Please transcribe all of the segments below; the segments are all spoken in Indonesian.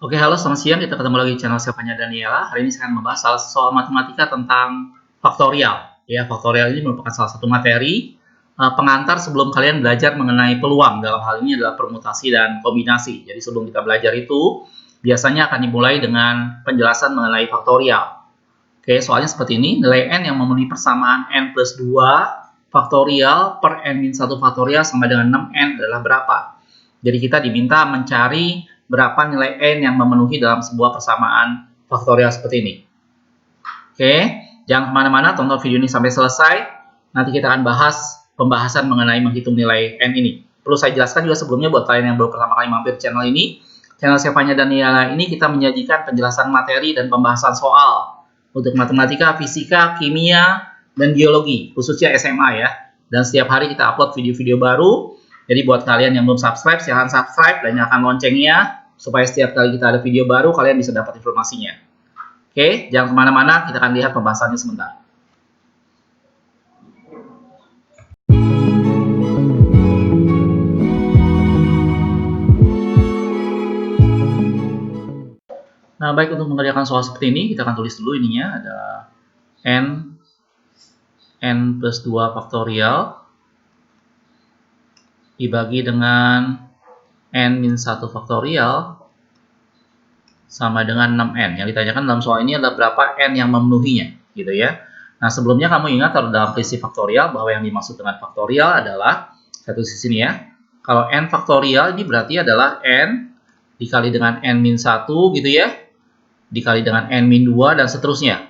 Oke, halo, selamat siang. Kita ketemu lagi di channel Siapanya Daniela. Hari ini saya akan membahas soal matematika tentang faktorial. Ya, faktorial ini merupakan salah satu materi pengantar sebelum kalian belajar mengenai peluang. Dalam hal ini adalah permutasi dan kombinasi. Jadi sebelum kita belajar itu, biasanya akan dimulai dengan penjelasan mengenai faktorial. Oke, soalnya seperti ini. Nilai n yang memenuhi persamaan n plus 2 faktorial per n-1 faktorial sama dengan 6n adalah berapa? Jadi kita diminta mencari berapa nilai n yang memenuhi dalam sebuah persamaan faktorial seperti ini. Oke, jangan kemana-mana, tonton video ini sampai selesai. Nanti kita akan bahas pembahasan mengenai menghitung nilai n ini. Perlu saya jelaskan juga sebelumnya buat kalian yang baru pertama kali mampir di channel ini. Channel Siapanya Daniela ini kita menyajikan penjelasan materi dan pembahasan soal untuk matematika, fisika, kimia, dan biologi, khususnya SMA ya. Dan setiap hari kita upload video-video baru. Jadi buat kalian yang belum subscribe, silahkan subscribe dan nyalakan loncengnya supaya setiap kali kita ada video baru, kalian bisa dapat informasinya. Oke, jangan kemana-mana, kita akan lihat pembahasannya sebentar. Nah, baik, untuk mengerjakan soal seperti ini, kita akan tulis dulu ininya, ada n plus 2 faktorial dibagi dengan n-1 faktorial sama dengan 6n. Yang ditanyakan dalam soal ini adalah berapa n yang memenuhinya, gitu ya. Nah, sebelumnya kamu ingat dalam prinsip faktorial bahwa yang dimaksud dengan faktorial adalah, saya tulis di sini ya, kalau n faktorial ini berarti adalah n dikali dengan n-1 gitu ya, dikali dengan n-2 dan seterusnya.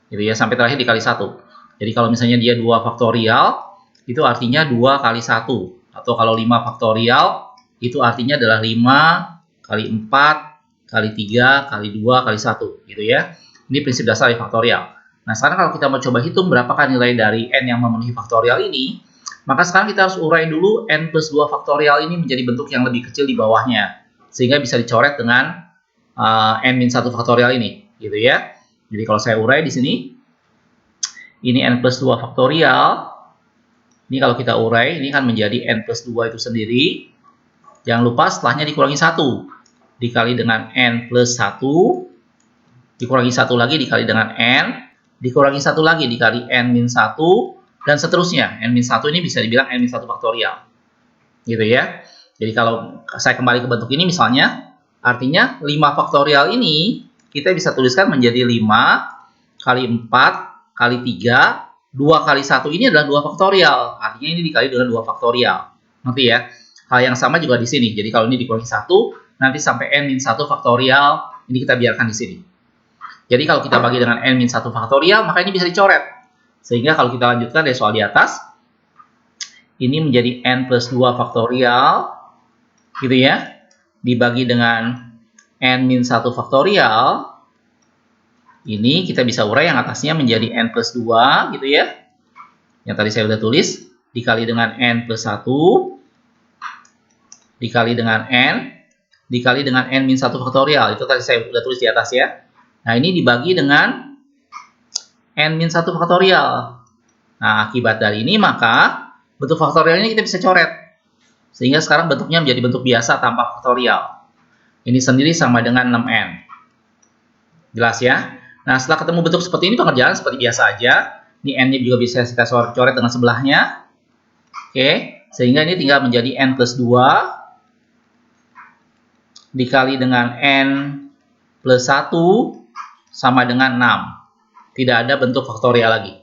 Gitu ya, sampai terakhir dikali 1. Jadi kalau misalnya dia 2 faktorial, itu artinya 2 kali 1. Atau kalau 5 faktorial, itu artinya adalah 5 kali 4 kali 3 kali 2 kali 1. Gitu ya. Ini prinsip dasar dari faktorial. Nah, sekarang kalau kita mau coba hitung berapakah nilai dari n yang memenuhi faktorial ini, maka sekarang kita harus urai dulu n plus 2 faktorial ini menjadi bentuk yang lebih kecil di bawahnya. Sehingga bisa dicoret dengan n-1 faktorial ini. Gitu ya. Jadi kalau saya urai di sini, ini n plus 2 faktorial. Ini kalau kita urai, ini kan menjadi n plus 2 itu sendiri. Jangan lupa setelahnya dikurangi 1. Dikali dengan n plus 1. Dikurangi 1 lagi dikali dengan n. Dikurangi 1 lagi dikali n-1. Dan seterusnya. n-1 ini bisa dibilang n-1 faktorial. Gitu ya. Jadi kalau saya kembali ke bentuk ini misalnya, artinya 5 faktorial ini kita bisa tuliskan menjadi 5 kali 4 kali 3, 2 kali 1 ini adalah 2 faktorial. Artinya ini dikali dengan 2 faktorial. Ngerti ya? Hal yang sama juga di sini. Jadi kalau ini dikurangi 1, nanti sampai n-1 faktorial, ini kita biarkan di sini. Jadi kalau kita bagi dengan n-1 faktorial, maka ini bisa dicoret. Sehingga kalau kita lanjutkan dari soal di atas, ini menjadi n plus 2 faktorial, gitu ya, dibagi dengan n-1 faktorial. Ini kita bisa urai yang atasnya menjadi n plus 2, gitu ya. Yang tadi saya sudah tulis, dikali dengan n plus 1, dikali dengan n, dikali dengan n-1 faktorial. Itu tadi saya sudah tulis di atas ya. Nah, ini dibagi dengan n-1 faktorial. Nah, akibat dari ini maka bentuk faktorial ini kita bisa coret. Sehingga sekarang bentuknya menjadi bentuk biasa tanpa faktorial. Ini sendiri sama dengan 6n. Jelas ya? Nah, setelah ketemu bentuk seperti ini, pengerjaan seperti biasa aja. Ini n-nya juga bisa kita coret dengan sebelahnya. Oke, sehingga ini tinggal menjadi n plus 2 dikali dengan n plus 1 sama dengan 6. Tidak ada bentuk faktorial lagi.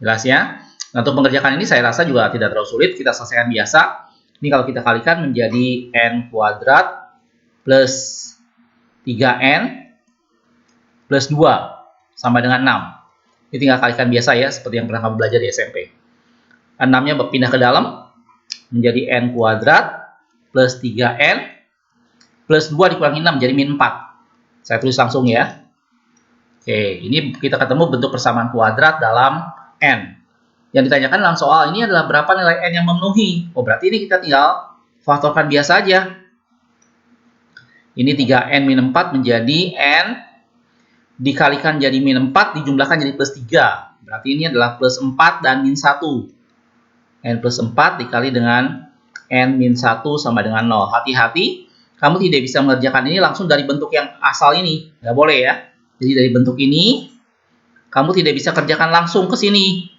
Jelas ya? Nah, untuk mengerjakan ini saya rasa juga tidak terlalu sulit. Kita selesaikan biasa. Ini kalau kita kalikan menjadi n kuadrat plus 3n plus 2 sama dengan 6. Ini tinggal kalikan biasa ya, seperti yang pernah kamu belajar di SMP. 6-nya pindah ke dalam, menjadi n kuadrat plus 3n plus 2 dikurangi 6, jadi min 4. Saya tulis langsung ya. Oke, ini kita ketemu bentuk persamaan kuadrat dalam n. Yang ditanyakan dalam soal ini adalah berapa nilai n yang memenuhi. Oh, berarti ini kita tinggal faktorkan biasa aja. Ini 3n min 4 menjadi n dikalikan jadi min 4 dijumlahkan jadi plus 3. Berarti ini adalah plus 4 dan min 1. N plus 4 dikali dengan n min 1 sama dengan 0. Hati-hati, kamu tidak bisa mengerjakan ini langsung dari bentuk yang asal ini. Nggak boleh ya. Jadi dari bentuk ini, kamu tidak bisa kerjakan langsung ke sini.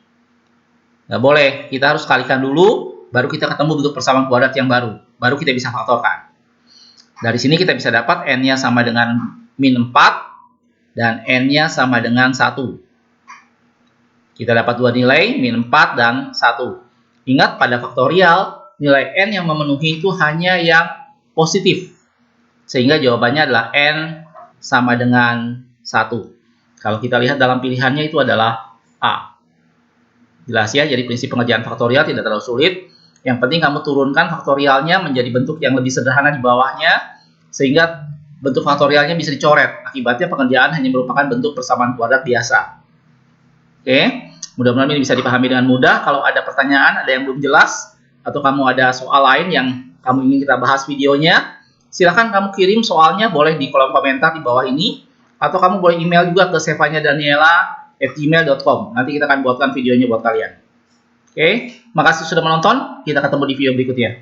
Nggak boleh. Kita harus kalikan dulu, baru kita ketemu bentuk persamaan kuadrat yang baru. Baru kita bisa faktorkan. Dari sini kita bisa dapat n-nya sama dengan min 4, dan n-nya sama dengan 1. Kita dapat dua nilai, min 4 dan 1. Ingat, pada faktorial, nilai n yang memenuhi itu hanya yang positif. Sehingga jawabannya adalah n sama dengan 1. Kalau kita lihat dalam pilihannya itu adalah A. Jelas ya, jadi prinsip pengerjaan faktorial tidak terlalu sulit. Yang penting kamu turunkan faktorialnya menjadi bentuk yang lebih sederhana di bawahnya, sehingga bentuk faktorialnya bisa dicoret. Akibatnya pengerjaan hanya merupakan bentuk persamaan kuadrat biasa. Oke, mudah-mudahan ini bisa dipahami dengan mudah. Kalau ada pertanyaan, ada yang belum jelas, atau kamu ada soal lain yang kamu ingin kita bahas videonya, silahkan kamu kirim soalnya, boleh di kolom komentar di bawah ini, atau kamu boleh email juga ke sevanyadaniela@gmail.com. Nanti kita akan buatkan videonya buat kalian. Oke, makasih sudah menonton. Kita ketemu di video berikutnya.